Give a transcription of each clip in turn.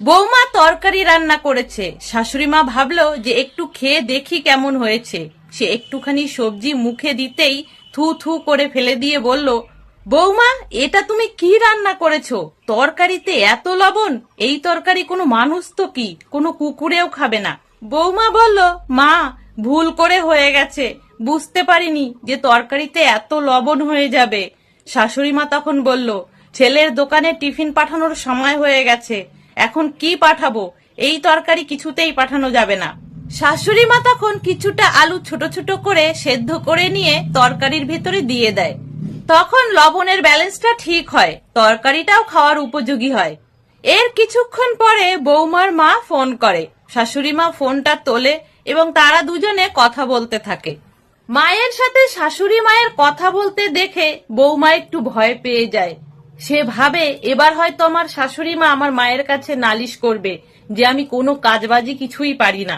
বৌমা তরকারি রান্না করেছে। শাশুড়ি মা ভাবলো যে একটু খেয়ে দেখি কেমন হয়েছে। সে একটুখানি সবজি মুখে দিতেই থু থু করে ফেলে দিয়ে বলল, বৌমা, এটা তুমি কি রান্না করেছো? তরকারিতে এত লবণ! এই তরকারি কোনো মানুষ তো কি, কোনো কুকুরেও খাবে না। বৌমা বলল, মা, ভুল করে হয়ে গেছে, বুঝতে পারিনি যে তরকারিতে এত লবণ হয়ে যাবে। শাশুড়ি মা তখন বলল, ছেলের দোকানে টিফিন পাঠানোর সময় হয়ে গেছে, এখন কি পাঠাবো? এই তরকারি কিছুতেই পাঠানো যাবে না। শাশুড়ি মা তখন কিছুটা আলু ছোট ছোট করে সেদ্ধ করে নিয়ে তরকারির ভিতরে দিয়ে দেয়। তখন লবণের ব্যালেন্সটা ঠিক হয়, তরকারিটাও খাওয়ার উপযোগী হয়। এর কিছুক্ষণ পরে বৌমার মা ফোন করে। শাশুড়ি মা ফোনটা তোলে এবং তারা দুজনে কথা বলতে থাকে। মায়ের সাথে শাশুড়ি মায়ের কথা বলতে দেখে বৌমা একটু ভয় পেয়ে যায়। সে ভাবে এবার হয়তো আমার শাশুড়ি মা আমার মায়ের কাছে নালিশ করবে যে আমি কোনো কাজবাজি কিছুই পারি না।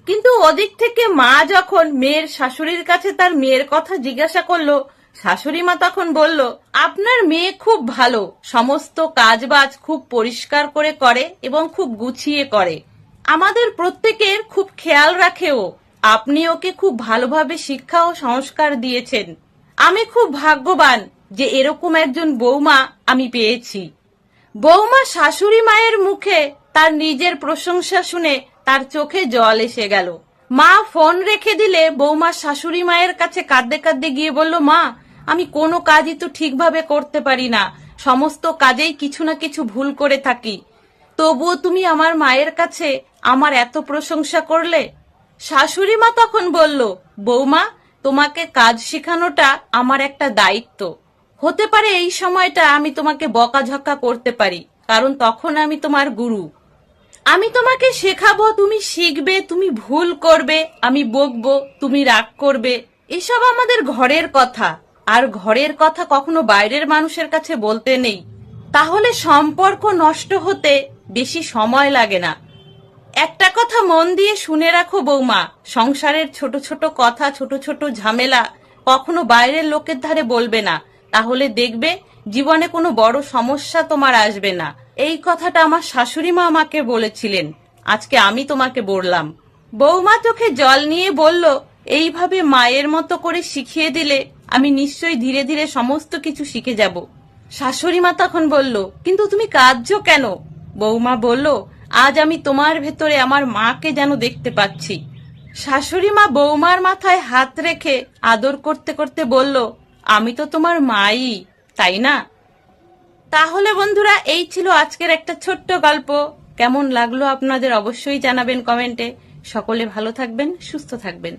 কিন্তু ওদিক থেকে মা যখন মেয়ের শাশুড়ির কাছে তার মেয়ের কথা জিজ্ঞাসা করলো, শাশুড়ি মা তখন বলল, আপনার মেয়ে খুব ভালো, সমস্ত কাজবাজ খুব পরিষ্কার করে করে এবং খুব গুছিয়ে করে, আমাদের প্রত্যেকের খুব খেয়াল রাখে ও। আপনি ওকে খুব ভালোভাবে শিক্ষা ও সংস্কার দিয়েছেন। আমি খুব ভাগ্যবান যে এরকম একজন বৌমা আমি পেয়েছি। বৌমা শাশুড়ি মায়ের মুখে তার নিজের প্রশংসা শুনে তার চোখে জল এসে গেল। মা ফোন রেখে দিলে বৌমা শাশুড়ি মায়ের কাছে কাঁদতে কাঁদতে গিয়ে বলল, মা, আমি কোনো কাজই তো ঠিকভাবে করতে পারি না, সমস্ত কাজেই কিছু না কিছু ভুল করে থাকি, তবুও তুমি আমার মায়ের কাছে আমার এত প্রশংসা করলে। শাশুড়ি মা তখন বলল, বৌমা, তোমাকে কাজ শেখানোটা আমার একটা দায়িত্ব। হতে পারে এই সময়টা আমি তোমাকে বকাঝকা করতে পারি, কারণ তখন আমি তোমার গুরু। আমি তোমাকে শেখাবো, তুমি শিখবে, তুমি ভুল করবে, আমি বকবো, তুমি রাগ করবে। এসব আমাদের ঘরের কথা, আর ঘরের কথা কখনো বাইরের মানুষের কাছে বলতে নেই, তাহলে সম্পর্ক নষ্ট হতে বেশি সময় লাগে না। একটা কথা মন দিয়ে শুনে রাখো বৌমা, সংসারের ছোট ছোট কথা, ছোট ছোট ঝামেলা কখনো বাইরের লোকের ধারে বলবে না, তাহলে দেখবে জীবনে কোনো বড় সমস্যা তোমার আসবে না। এই কথাটা আমার শাশুড়ি মা আমাকে বলেছিলেন, আজকে আমি তোমাকে বললাম। বৌমা চোখে জল নিয়ে বলল, এইভাবে মায়ের মতো করে শিখিয়ে দিলে আমি নিশ্চয়ই ধীরে ধীরে সমস্ত কিছু শিখে যাব। শাশুড়ি মা তখন বলল, কিন্তু তুমি কাঁদছো কেন? বৌমা বলল, আজ আমি তোমার ভেতরে আমার মাকে যেন দেখতে পাচ্ছি। শাশুড়ি মা বৌমার মাথায় হাত রেখে আদর করতে করতে বলল, আমি তো তোমার মাই, তাই না? তাহলে বন্ধুরা, এই ছিল আজকের একটা ছোট্ট গল্প। কেমন লাগলো আপনাদের অবশ্যই জানাবেন কমেন্টে। সকলে ভালো থাকবেন, সুস্থ থাকবেন।